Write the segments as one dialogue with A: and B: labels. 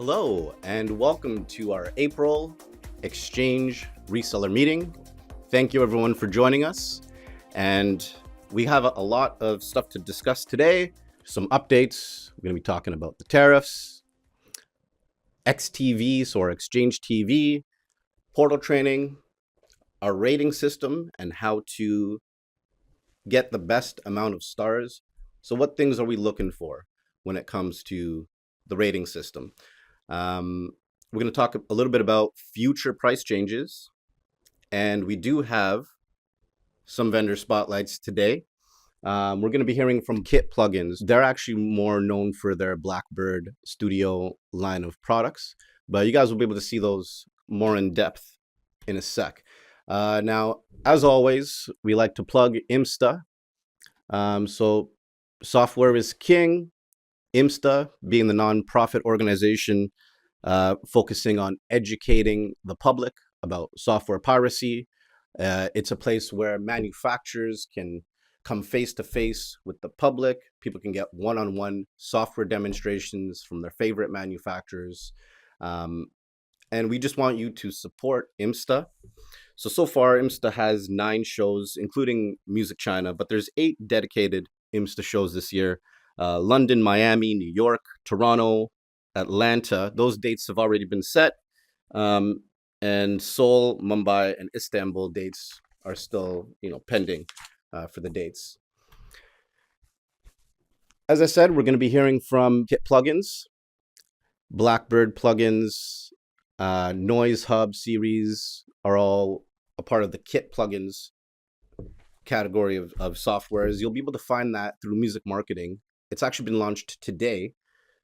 A: Hello, and welcome to our April XCHANGE Reseller Meeting. Thank you everyone for joining us. And we have a lot of stuff to discuss today. Some updates. We're going to be talking about the tariffs, XTV, so our Exchange TV, portal training, our rating system, and how to get the best amount of stars. So what things are we looking for when it comes to the rating system? We're going to talk a little bit about future price changes, and we do have some vendor spotlights today. We're going to be hearing from Kit Plugins. They're actually more known for their Blackbird Studio line of products, but you guys will be able to see those more in depth in a sec. Now, as always, we like to plug IMSTA. So software is king. IMSTA being the nonprofit organization focusing on educating the public about software piracy. It's a place where manufacturers can come face to face with the public. People can get one-on-one software demonstrations from their favorite manufacturers. And we just want you to support IMSTA. So far, IMSTA has 9 shows, including Music China, but there's 8 dedicated IMSTA shows this year. London, Miami, New York, Toronto, Atlanta. Those dates have already been set. And Seoul, Mumbai, and Istanbul dates are still, pending for the dates. As I said, we're going to be hearing from Kit Plugins, Blackbird plugins, Noise Hub series are all a part of the Kit Plugins category of softwares. You'll be able to find that through Music Marketing. It's actually been launched today.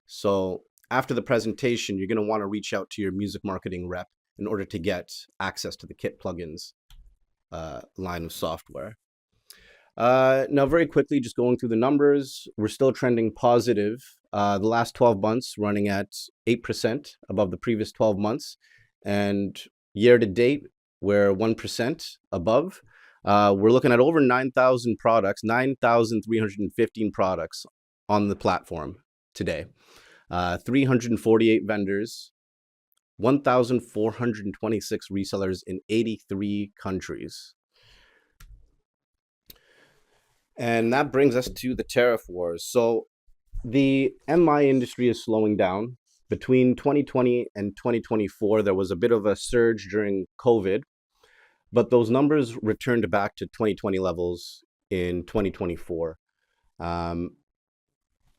A: So after the presentation, you're going to want to reach out to your music marketing rep in order to get access to the Kit Plugins line of software. Now, very quickly, just going through the numbers, we're still trending positive. The last 12 months running at 8% above the previous 12 months. And year to date, we're 1% above. We're looking at over 9,000 products, 9,315 products on the platform today. 348 vendors, 1,426 resellers in 83 countries. And that brings us to the tariff wars. So the MI industry is slowing down. Between 2020 and 2024, there was a bit of a surge during COVID, but those numbers returned back to 2020 levels in 2024.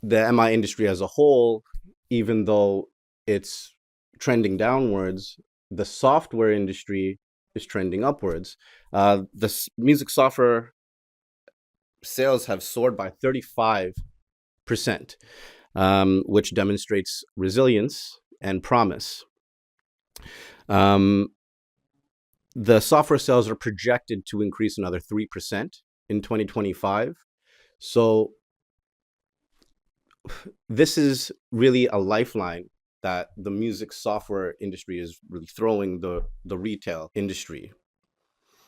A: The MI industry as a whole, even though it's trending downwards, the software industry is trending upwards. The music software sales have soared by 35%, which demonstrates resilience and promise. The software sales are projected to increase another 3% in 2025. So this is really a lifeline that the music software industry is really throwing the retail industry,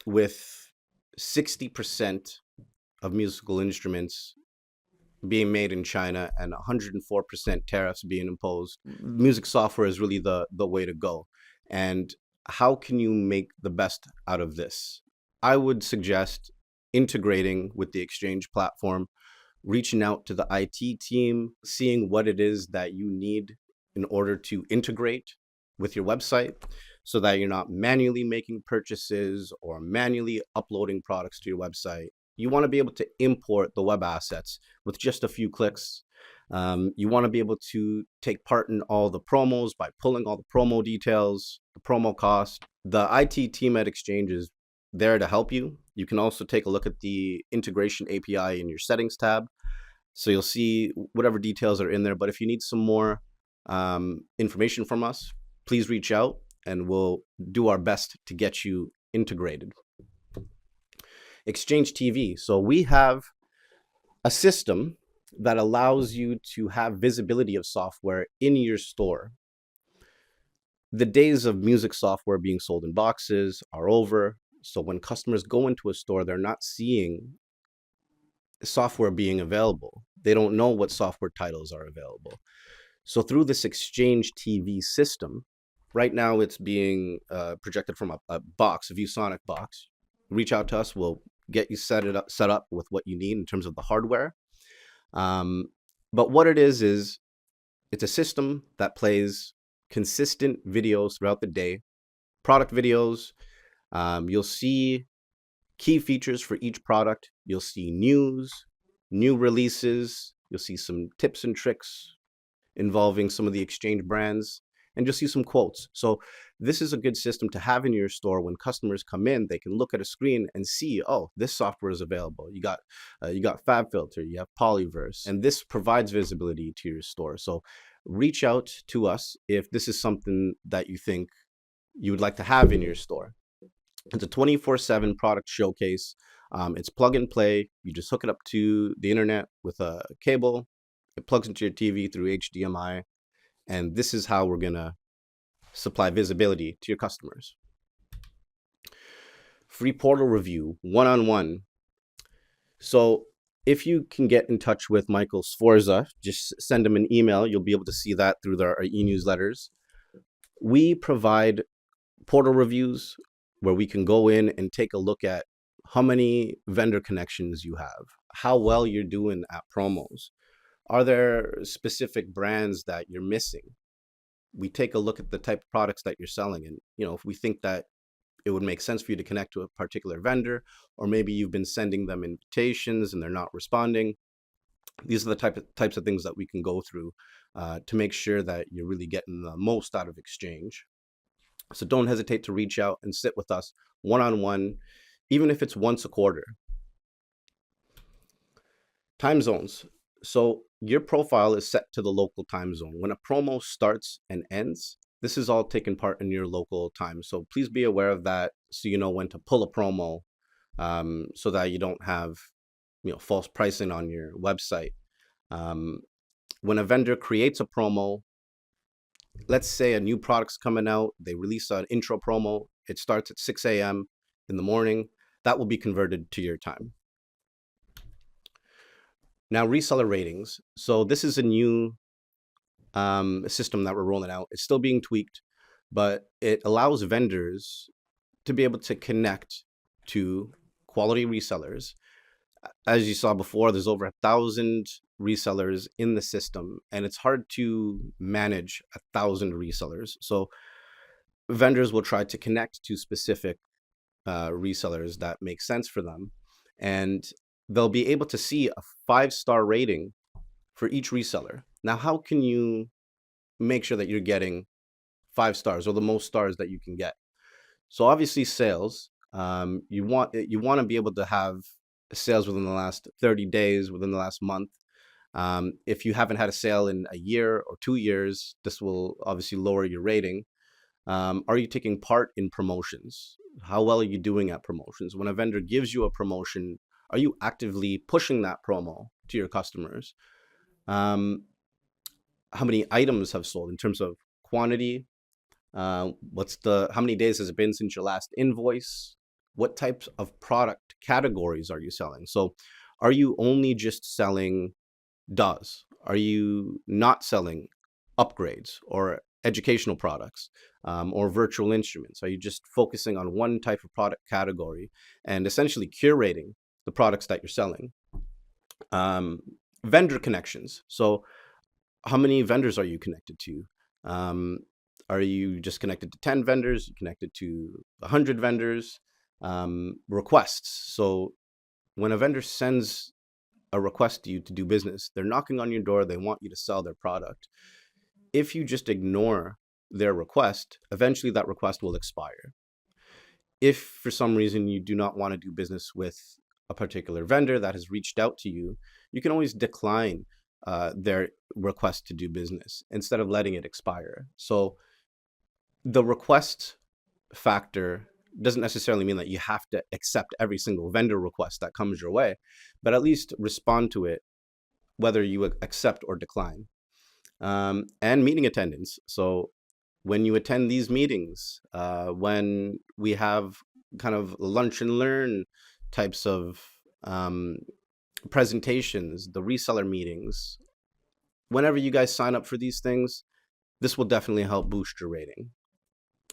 A: with 60% of musical instruments being made in China and 104% tariffs being imposed. Music software is really the way to go. And how can you make the best out of this? I would suggest integrating with the Exchange platform, reaching out to the IT team, seeing what it is that you need in order to integrate with your website so that you're not manually making purchases or manually uploading products to your website. You want to be able to import the web assets with just a few clicks. You want to be able to take part in all the promos by pulling all the promo details, the promo cost. The IT team at Exchange is there to help you. You can also take a look at the integration API in your settings tab. So you'll see whatever details are in there. But if you need some more information from us, please reach out and we'll do our best to get you integrated. Exchange TV. So we have a system that allows you to have visibility of software in your store. The days of music software being sold in boxes are over. So when customers go into a store, they're not seeing software being available. They don't know what software titles are available. So through this Exchange TV system, right now it's being projected from a box, a ViewSonic box. Reach out to us. We'll get you set up with what you need in terms of the hardware. But what it is it's a system that plays consistent videos throughout the day, product videos. You'll see key features for each product. You'll see news, new releases. You'll see some tips and tricks involving some of the Exchange brands, and you'll see some quotes. So this is a good system to have in your store. When customers come in, they can look at a screen and see, oh, this software is available. You got FabFilter, you have Polyverse, and this provides visibility to your store. So reach out to us if this is something that you think you would like to have in your store. It's a 24/7 product showcase. It's plug and play. You just hook it up to the internet with a cable. It plugs into your TV through HDMI. And this is how we're going to supply visibility to your customers. Free portal review, one-on-one. So if you can get in touch with Michael Sforza, just send him an email. You'll be able to see that through our e-newsletters. We provide portal reviews where we can go in and take a look at how many vendor connections you have, how well you're doing at promos. Are there specific brands that you're missing? We take a look at the type of products that you're selling, and if we think that it would make sense for you to connect to a particular vendor, or maybe you've been sending them invitations and they're not responding. These are the types of things that we can go through to make sure that you're really getting the most out of Exchange. So don't hesitate to reach out and sit with us one-on-one, even if it's once a quarter. Time zones. So your profile is set to the local time zone. When a promo starts and ends, this is all taking part in your local time. So please be aware of that, so you know when to pull a promo, so that you don't have false pricing on your website. When a vendor creates a promo, let's say a new product's coming out, they release an intro promo, it starts at 6 a.m. in the morning, that will be converted to your time. Now, reseller ratings. So this is a new system that we're rolling out. It's still being tweaked, but it allows vendors to be able to connect to quality resellers. As you saw before, there's over 1,000 resellers in the system, and it's hard to manage 1,000 resellers. So vendors will try to connect to specific resellers that make sense for them, and they'll be able to see a 5-star rating for each reseller. Now, how can you make sure that you're getting 5 stars or the most stars that you can get? So obviously sales, you want to be able to have sales within the last 30 days, within the last month. If you haven't had a sale in a year or 2 years, this will obviously lower your rating. Are you taking part in promotions? How well are you doing at promotions? When a vendor gives you a promotion, are you actively pushing that promo to your customers? How many items have sold in terms of quantity? How many days has it been since your last invoice? What types of product categories are you selling? So are you only just selling DAWs? Are you not selling upgrades or educational products, or virtual instruments? Are you just focusing on one type of product category and essentially curating the products that you're selling? Vendor connections. So how many vendors are you connected to? Are you just connected to 10 vendors? You connected to 100 vendors? Requests. So when a vendor sends a request to you to do business, they're knocking on your door, they want you to sell their product. If you just ignore their request, eventually that request will expire. If for some reason you do not want to do business with a particular vendor that has reached out to you, you can always decline their request to do business instead of letting it expire. So the request factor doesn't necessarily mean that you have to accept every single vendor request that comes your way, but at least respond to it, whether you accept or decline. And meeting attendance. So when you attend these meetings, when we have kind of lunch and learn types of presentations, the reseller meetings, whenever you guys sign up for these things, this will definitely help boost your rating.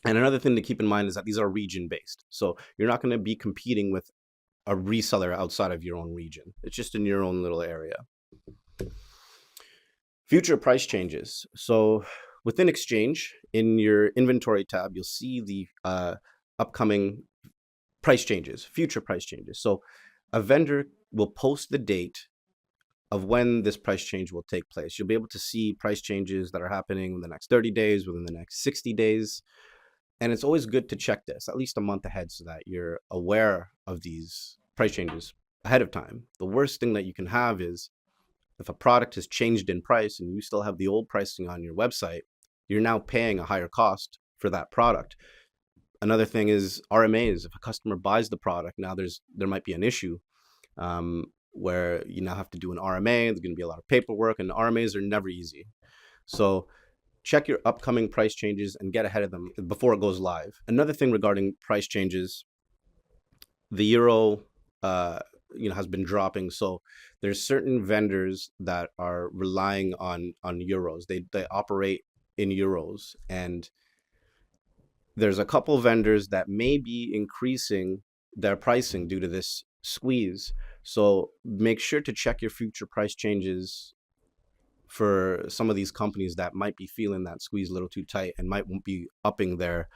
A: And another thing to keep in mind is that these are region based. So you're not going to be competing with a reseller outside of your own region. It's just in your own little area. Future price changes. So within Exchange, in your inventory tab, you'll see the upcoming price changes, future price changes. So a vendor will post the date of when this price change will take place. You'll be able to see price changes that are happening in the next 30 days, within the next 60 days. And it's always good to check this at least a month ahead so that you're aware of these price changes ahead of time. The worst thing that you can have is if a product has changed in price and you still have the old pricing on your website, you're now paying a higher cost for that product. Another thing is RMAs. If a customer buys the product, now there might be an issue where you now have to do an RMA. There's going to be a lot of paperwork, and RMAs are never easy. So check your upcoming price changes and get ahead of them before it goes live. Another thing regarding price changes, the euro has been dropping, so there's certain vendors that are relying on euros. They operate in euros, and there's a couple vendors that may be increasing their pricing due to this squeeze. So make sure to check your future price changes for some of these companies that might be feeling that squeeze a little too tight and might be upping their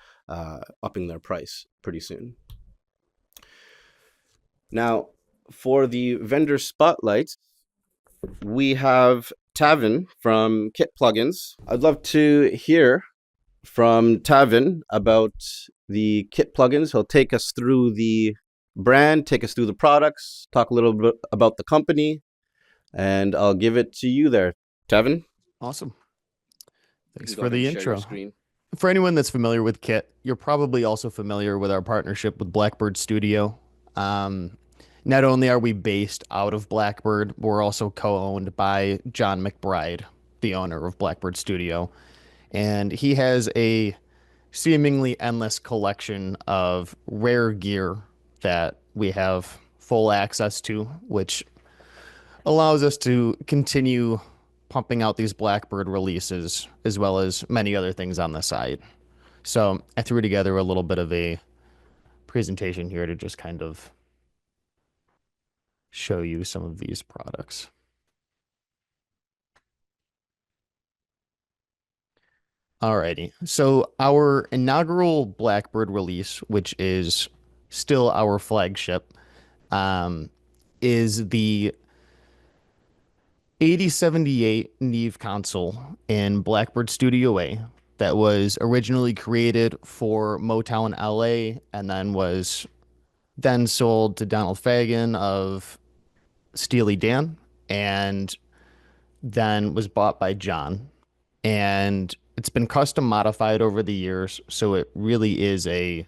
A: price pretty soon. Now, for the vendor spotlight, we have Taven from Kit Plugins. I'd love to hear from Taven about the Kit Plugins. He'll take us through the brand, take us through the products, talk a little bit about the company, and I'll give it to you there, Taven.
B: Awesome. Thanks for the intro. For anyone that's familiar with Kit, you're probably also familiar with our partnership with Blackbird Studio. Not only are we based out of Blackbird, we're also co-owned by John McBride, the owner of Blackbird Studio. And he has a seemingly endless collection of rare gear that we have full access to, which allows us to continue pumping out these Blackbird releases, as well as many other things on the site. So I threw together a little bit of a presentation here to just kind of show you some of these products. Alrighty, so our inaugural Blackbird release, which is still our flagship, is the 8078 Neve console in Blackbird Studio A that was originally created for Motown LA and then was sold to Donald Fagen of Steely Dan and then was bought by John. And it's been custom modified over the years, so it really is a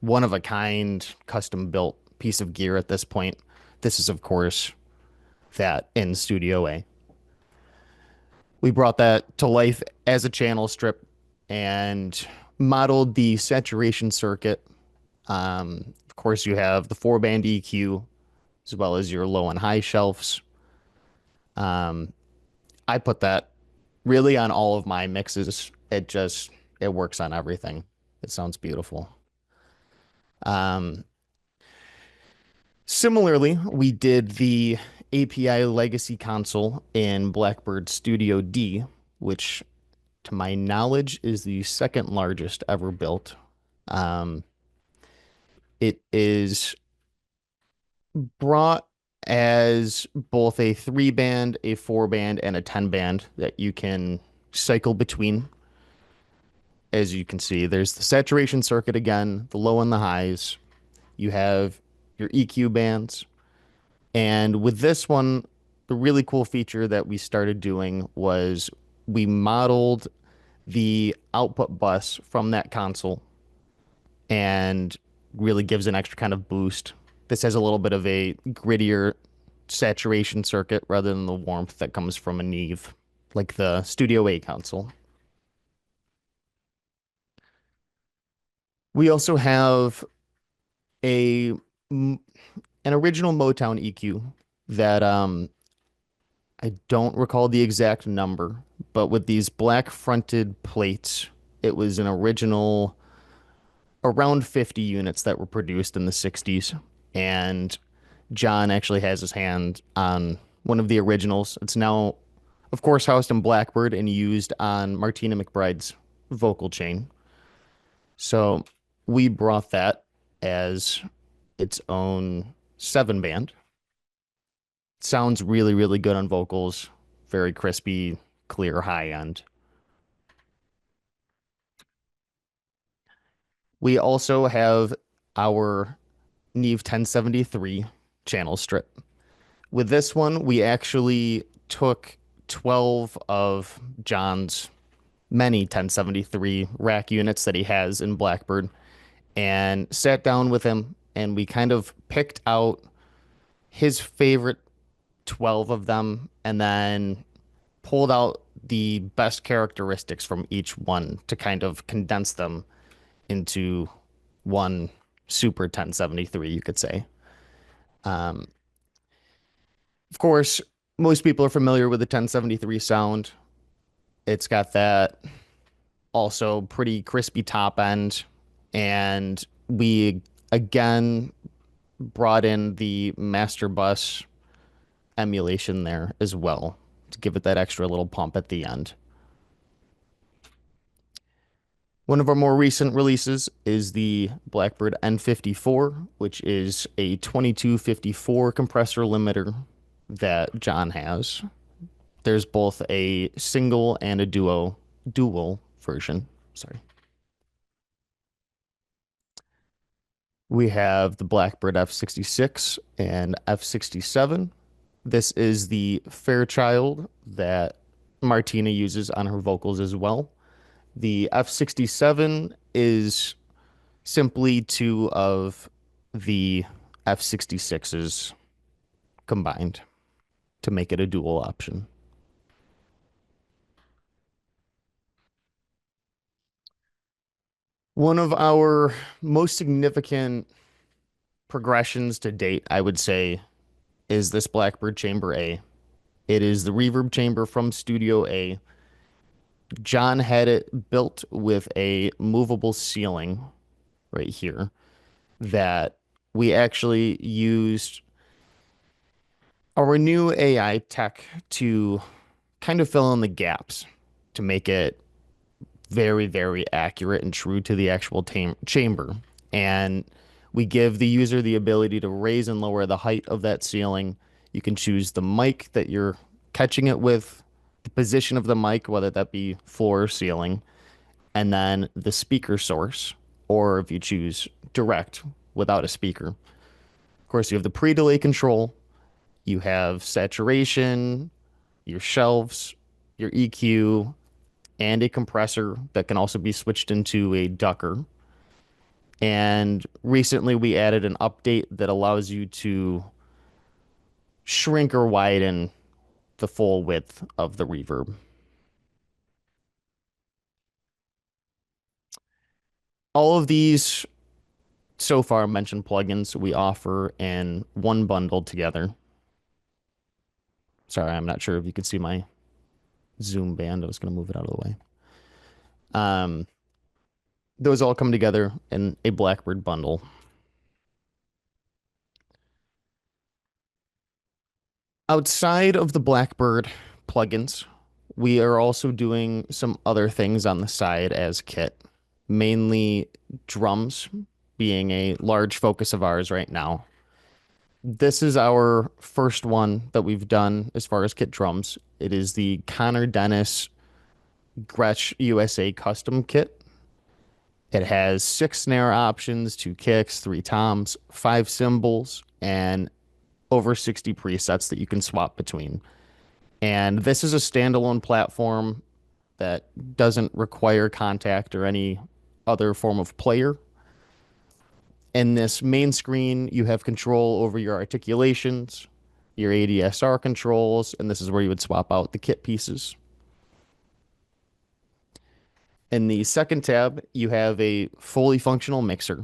B: one-of-a-kind, custom-built piece of gear at this point. This is, of course, that in Studio A. We brought that to life as a channel strip and modeled the saturation circuit. Of course, you have the 4-band EQ as well as your low and high shelves. I put that really on all of my mixes. It works on everything. It sounds beautiful. Similarly, we did the API Legacy console in Blackbird Studio D, which to my knowledge is the second largest ever built. It is brought as both a 3-band, a 4-band, and a 10-band that you can cycle between. As you can see, there's the saturation circuit again, the low and the highs. You have your EQ bands. And with this one, the really cool feature that we started doing was we modeled the output bus from that console and really gives an extra kind of boost. This has a little bit of a grittier saturation circuit rather than the warmth that comes from a Neve, like the Studio A console. We also have an original Motown EQ that I don't recall the exact number, but with these black fronted plates, it was an original around 50 units that were produced in the 60s. And John actually has his hand on one of the originals. It's now, of course, housed in Blackbird and used on Martina McBride's vocal chain. So we brought that as its own 7 band. Sounds really, really good on vocals. Very crispy, clear, high end. We also have our Neve 1073 channel strip. With this one, we actually took 12 of John's many 1073 rack units that he has in Blackbird and sat down with him, and we kind of picked out his favorite 12 of them and then pulled out the best characteristics from each one to kind of condense them into one super 1073, you could say. Um, of course, most people are familiar with the 1073 sound. It's got that also pretty crispy top end. And we again brought in the master bus emulation there as well to give it that extra little pump at the end. One of our more recent releases is the Blackbird N54, which is a 2254 compressor limiter that John has. There's both a single and a dual version. Sorry. We have the Blackbird F66 and F67. This is the Fairchild that Martina uses on her vocals as well. The F67 is simply two of the F66s combined to make it a dual option. One of our most significant progressions to date, I would say, is this Blackbird Chamber A. It is the reverb chamber from Studio A. John had it built with a movable ceiling right here that we actually used our new AI tech to kind of fill in the gaps to make it very, very accurate and true to the actual chamber. And we give the user the ability to raise and lower the height of that ceiling. You can choose the mic that you're catching it with, the position of the mic, whether that be floor or ceiling, and then the speaker source, or if you choose direct without a speaker. Of course, you have the pre-delay control, you have saturation, your shelves, your EQ, and a compressor that can also be switched into a ducker. And recently we added an update that allows you to shrink or widen the full width of the reverb. All of these so far mentioned plugins we offer in one bundle together. Sorry, I'm not sure if you could see my Zoom band. I was going to move it out of the way. Those all come together in a Blackbird bundle. Outside of the Blackbird plugins, we are also doing some other things on the side as kit, mainly drums being a large focus of ours right now. This is our first one that we've done as far as kit drums. It is the Connor Dennis Gretsch USA custom kit. It has 6 snare options, 2 kicks, 3 toms, 5 cymbals, and over 60 presets that you can swap between. And this is a standalone platform that doesn't require contact or any other form of player. In this main screen, you have control over your articulations, your ADSR controls, and this is where you would swap out the kit pieces. In the second tab, you have a fully functional mixer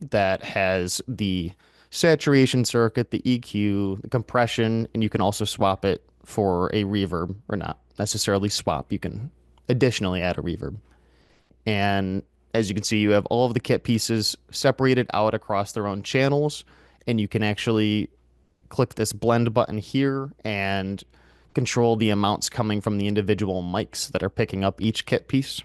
B: that has the saturation circuit, the EQ, the compression, and you can also swap it for a reverb, or not necessarily swap. You can additionally add a reverb. And as you can see, you have all of the kit pieces separated out across their own channels, and you can actually click this blend button here and control the amounts coming from the individual mics that are picking up each kit piece.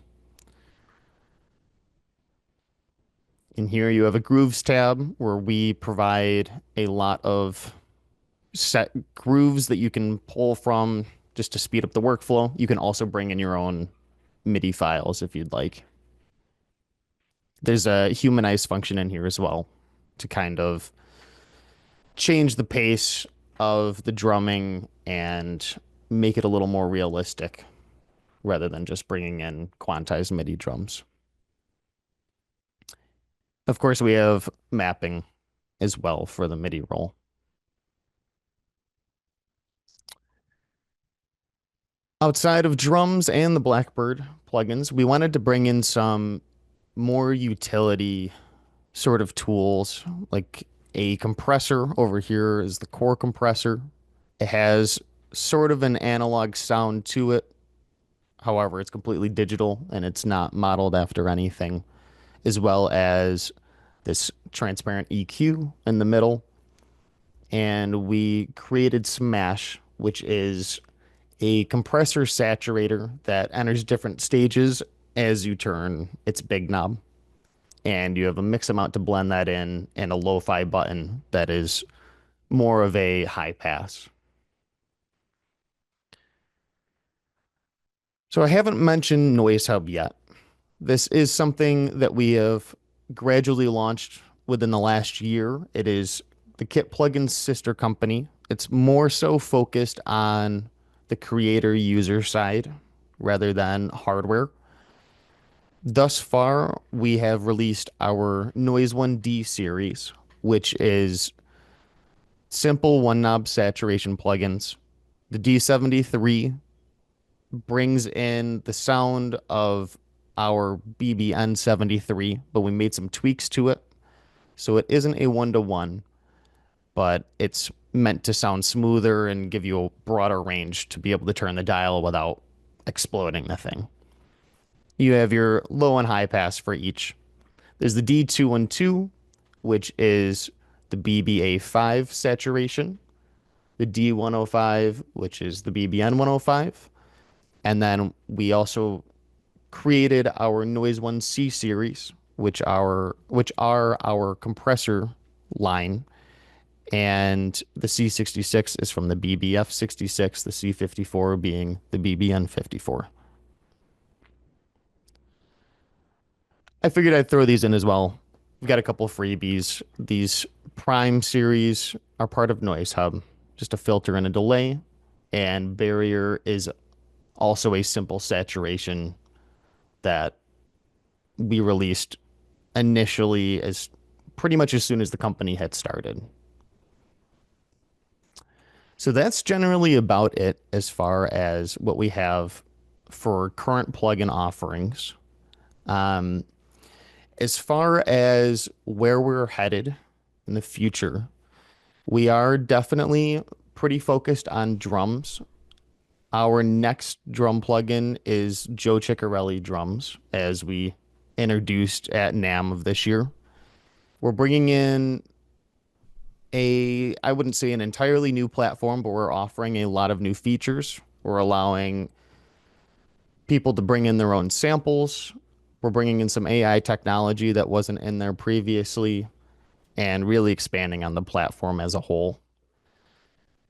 B: In here, you have a grooves tab where we provide a lot of set grooves that you can pull from just to speed up the workflow. You can also bring in your own MIDI files if you'd like. There's a humanize function in here as well to kind of change the pace of the drumming and make it a little more realistic rather than just bringing in quantized MIDI drums. Of course, we have mapping as well for the MIDI roll. Outside of drums and the Blackbird plugins, we wanted to bring in some more utility sort of tools, like a compressor over here is the core compressor. It has sort of an analog sound to it. However, it's completely digital and it's not modeled after anything, as well as this transparent EQ in the middle. And we created Smash, which is a compressor saturator that enters different stages as you turn its big knob. And you have a mix amount to blend that in and a lo-fi button that is more of a high pass. So I haven't mentioned Noise Hub yet. This is something that we have gradually launched within the last year. It is the Kit Plugins sister company. It's more so focused on the creator user side rather than hardware. Thus far, we have released our Noise 1D series, which is simple one knob saturation plugins. The D73 brings in the sound of our BBN 73, but we made some tweaks to it. So it isn't a one-to-one, but it's meant to sound smoother and give you a broader range to be able to turn the dial without exploding the thing. You have your low and high pass for each. There's the D212, which is the BBA5 saturation, the D105, which is the BBN 105, and then we also created our Noise 1C series, which are our compressor line, and the C66 is from the BBF 66, the C54 being the BBN 54. I figured I'd throw these in as well. We've got a couple freebies. These Prime series are part of Noise Hub, just a filter and a delay, and Barrier is also a simple saturation that we released initially as pretty much as soon as the company had started. So that's generally about it as far as what we have for current plugin offerings. As far as where we're headed in the future, we are definitely pretty focused on drums. Our next drum plugin is Joe Ciccarelli drums, as we introduced at NAMM of this year. We're bringing in I wouldn't say an entirely new platform, but we're offering a lot of new features. We're allowing people to bring in their own samples. We're bringing in some AI technology that wasn't in there previously and really expanding on the platform as a whole.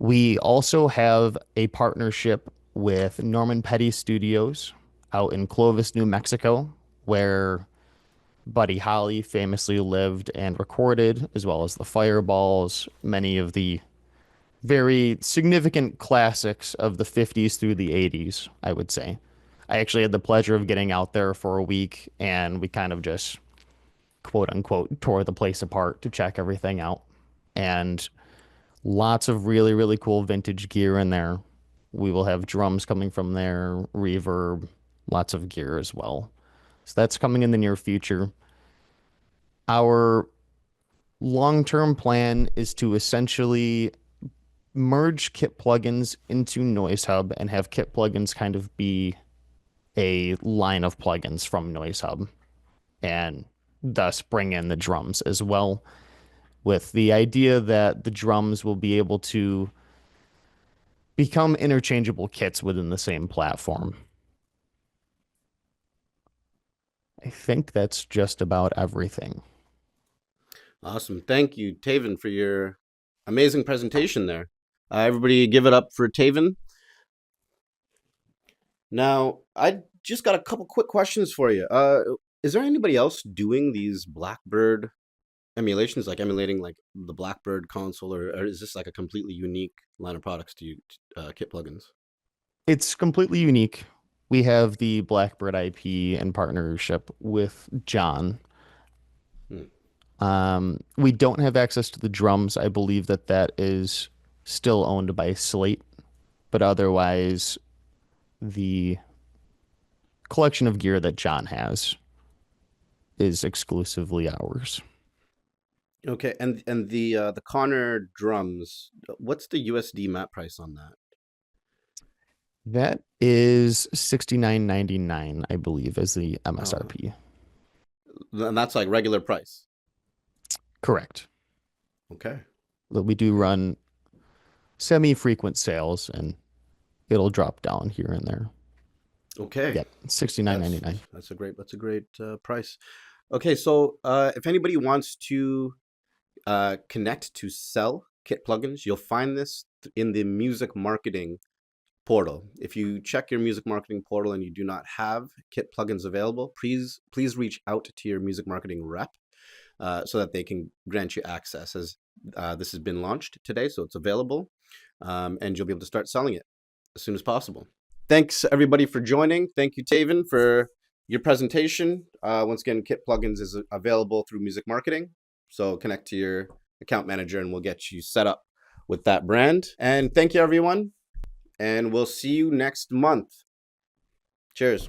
B: We also have a partnership with Norman Petty Studios out in Clovis, New Mexico, where Buddy Holly famously lived and recorded, as well as the Fireballs, many of the very significant classics of the 50s through the 80s, I would say. I actually had the pleasure of getting out there for a week, and we kind of just quote unquote tore the place apart to check everything out. And lots of really, really cool vintage gear in there. We will have drums coming from there, reverb, lots of gear as well. So that's coming in the near future. Our long-term plan is to essentially merge kit plugins into Noise Hub and have kit plugins kind of be a line of plugins from Noise Hub, and thus bring in the drums as well, with the idea that the drums will be able to become interchangeable kits within the same platform. I think that's just about everything.
A: Awesome. Thank you, Taven, for your amazing presentation there. Everybody give it up for Taven. Now, I just got a couple quick questions for you. Is there anybody else doing these Blackbird emulations, like emulating like the Blackbird console, or is this like a completely unique line of products to you, kit plugins?
B: It's completely unique. We have the Blackbird IP in partnership with John.
A: Hmm.
B: We don't have access to the drums. I believe that that is still owned by Slate, but otherwise, the collection of gear that John has is exclusively ours.
A: Okay, and the Connor drums, what's the USD map price on that?
B: That is $69.99, I believe, as the
A: Oh,
B: MSRP.
A: and that's like regular price.
B: Correct.
A: Okay.
B: But we do run semi-frequent sales, and it'll drop down here and there.
A: Okay.
B: Yep, $69.99.
A: That's a great price. Okay, so if anybody wants to connect to sell kit plugins, you'll find this in the music marketing portal. If you check your music marketing portal and you do not have kit plugins available, please reach out to your music marketing rep so that they can grant you access, as this has been launched today, so it's available, and you'll be able to start selling it as soon as possible. Thanks everybody for joining. Thank you, Taven, for your presentation. Once again, kit plugins is available through music marketing, so connect to your account manager and we'll get you set up with that brand. And thank you, everyone, and we'll see you next month. Cheers.